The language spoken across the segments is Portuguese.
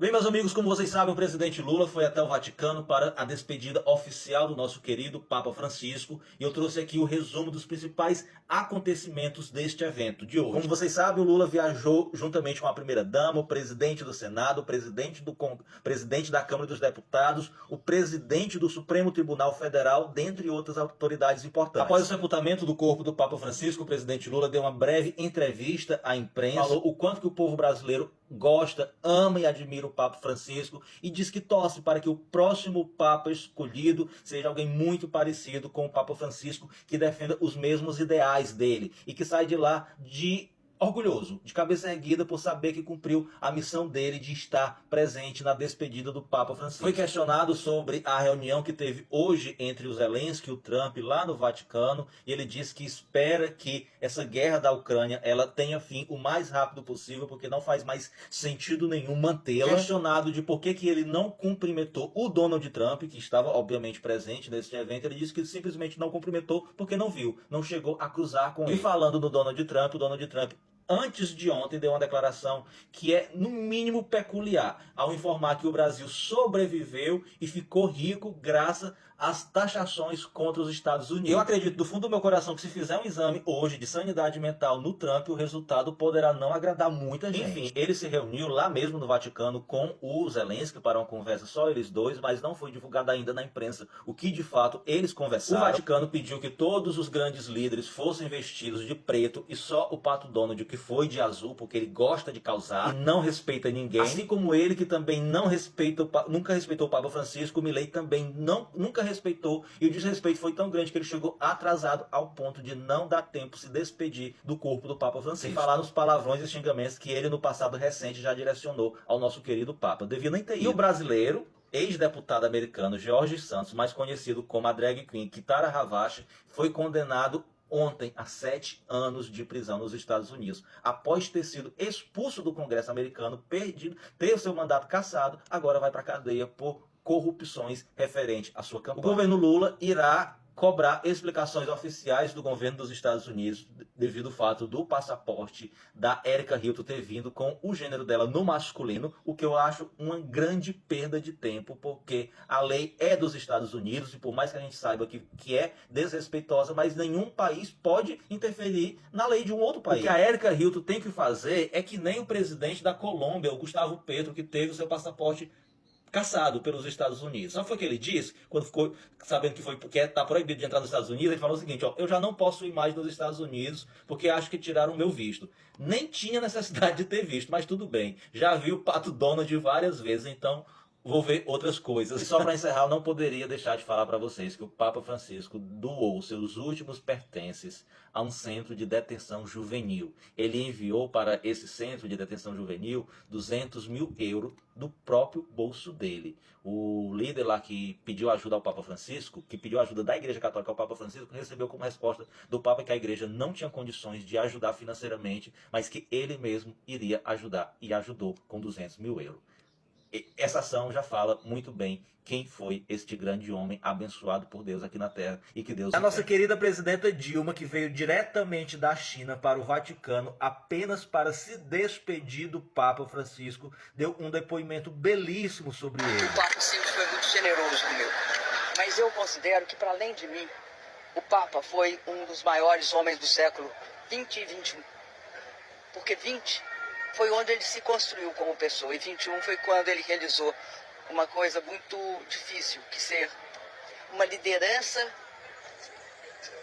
Bem, meus amigos, como vocês sabem, o presidente Lula foi até o Vaticano para a despedida oficial do nosso querido Papa Francisco e eu trouxe aqui o resumo dos principais acontecimentos deste evento de hoje. Como vocês sabem, o Lula viajou juntamente com a primeira-dama, o presidente do Senado, o presidente da Câmara dos Deputados, o presidente do Supremo Tribunal Federal, dentre outras autoridades importantes. Após o sepultamento do corpo do Papa Francisco, o presidente Lula deu uma breve entrevista à imprensa, falou o quanto que o povo brasileiro gosta, ama e admira o Papa Francisco e diz que torce para que o próximo Papa escolhido seja alguém muito parecido com o Papa Francisco, que defenda os mesmos ideais dele e que sai de lá orgulhoso, de cabeça erguida por saber que cumpriu a missão dele de estar presente na despedida do Papa Francisco. Foi questionado sobre a reunião que teve hoje entre o Zelensky e o Trump lá no Vaticano e ele disse que espera que essa guerra da Ucrânia ela tenha fim o mais rápido possível porque não faz mais sentido nenhum mantê-la. Questionado de por que ele não cumprimentou o Donald Trump, que estava obviamente presente nesse evento, ele disse que simplesmente não cumprimentou porque não viu, não chegou a cruzar com ele. E falando do Donald Trump, o Donald Trump antes de ontem deu uma declaração que é no mínimo peculiar, ao informar que o Brasil sobreviveu e ficou rico graças às taxações contra os Estados Unidos. Eu acredito do fundo do meu coração que se fizer um exame hoje de sanidade mental no Trump, o resultado poderá não agradar muita gente. Enfim, ele se reuniu lá mesmo no Vaticano com o Zelensky para uma conversa só eles dois, mas não foi divulgado ainda na imprensa o que de fato eles conversaram. O Vaticano pediu que todos os grandes líderes fossem vestidos de preto e só o Pato Donald, que foi de azul, porque ele gosta de causar e não respeita ninguém. Assim como ele, que também nunca respeitou o Papa Francisco, o Milei também nunca respeitou, e o desrespeito foi tão grande que ele chegou atrasado ao ponto de não dar tempo de se despedir do corpo do Papa Francisco. Sem falar nos palavrões e xingamentos que ele no passado recente já direcionou ao nosso querido Papa. Devia nem ter ido. E o brasileiro, ex-deputado americano Jorge Santos, mais conhecido como a drag queen Kitara Ravache, foi condenado ontem a 7 anos de prisão nos Estados Unidos, após ter sido expulso do Congresso americano, ter o seu mandato cassado, agora vai para a cadeia por corrupções referente à sua campanha. O governo Lula irá cobrar explicações oficiais do governo dos Estados Unidos devido ao fato do passaporte da Erika Hilton ter vindo com o gênero dela no masculino, o que eu acho uma grande perda de tempo, porque a lei é dos Estados Unidos e por mais que a gente saiba que é desrespeitosa, mas nenhum país pode interferir na lei de um outro país. O que a Erika Hilton tem que fazer é que nem o presidente da Colômbia, o Gustavo Petro, que teve o seu passaporte caçado pelos Estados Unidos. Sabe o que ele disse? Quando ficou sabendo que está proibido de entrar nos Estados Unidos, ele falou o seguinte, ó, eu já não posso ir mais nos Estados Unidos porque acho que tiraram o meu visto. Nem tinha necessidade de ter visto, mas tudo bem. Já vi o Pato Donald várias vezes, então vou ver outras coisas. E só para encerrar, eu não poderia deixar de falar para vocês que o Papa Francisco doou seus últimos pertences a um centro de detenção juvenil. Ele enviou para esse centro de detenção juvenil 200 mil euros do próprio bolso dele. O líder lá que pediu ajuda ao Papa Francisco, que pediu ajuda da Igreja Católica ao Papa Francisco, recebeu como resposta do Papa que a Igreja não tinha condições de ajudar financeiramente, mas que ele mesmo iria ajudar e ajudou com 200 mil euros. Essa ação já fala muito bem quem foi este grande homem abençoado por Deus aqui na Terra e que Deus... A nossa querida presidenta Dilma, que veio diretamente da China para o Vaticano apenas para se despedir do Papa Francisco, deu um depoimento belíssimo sobre ele. O Papa sempre foi muito generoso comigo, mas eu considero que, para além de mim, o Papa foi um dos maiores homens do século 20 e 21. Porque 20 foi onde ele se construiu como pessoa, e 21 foi quando ele realizou uma coisa muito difícil, que ser uma liderança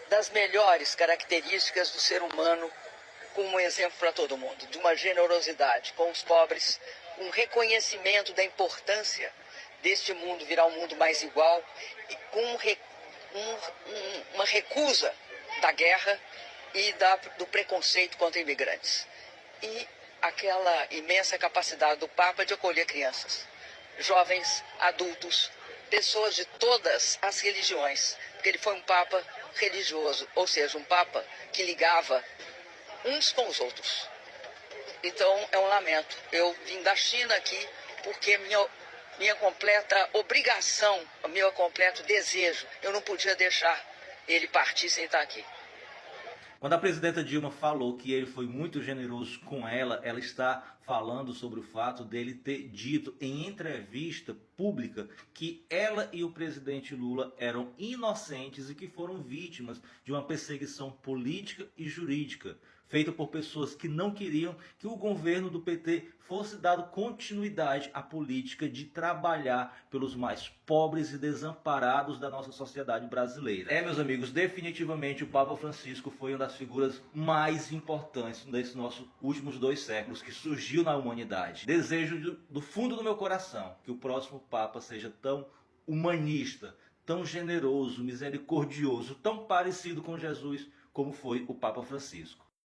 das melhores características do ser humano, com um exemplo para todo mundo, de uma generosidade com os pobres, um reconhecimento da importância deste mundo virar um mundo mais igual, e com uma recusa da guerra e do preconceito contra imigrantes. E aquela imensa capacidade do Papa de acolher crianças, jovens, adultos, pessoas de todas as religiões, porque ele foi um Papa religioso, ou seja, um Papa que ligava uns com os outros. Então é um lamento. Eu vim da China aqui porque minha completa obrigação, meu completo desejo, eu não podia deixar ele partir sem estar aqui. Quando a presidenta Dilma falou que ele foi muito generoso com ela está falando sobre o fato dele ter dito em entrevista pública que ela e o presidente Lula eram inocentes e que foram vítimas de uma perseguição política e jurídica feita por pessoas que não queriam que o governo do PT fosse dado continuidade à política de trabalhar pelos mais pobres e desamparados da nossa sociedade brasileira. Meus amigos, definitivamente o Papa Francisco foi uma das figuras mais importantes desses nossos últimos 2 séculos que surgiu na humanidade. Desejo do fundo do meu coração que o próximo Papa seja tão humanista, tão generoso, misericordioso, tão parecido com Jesus como foi o Papa Francisco.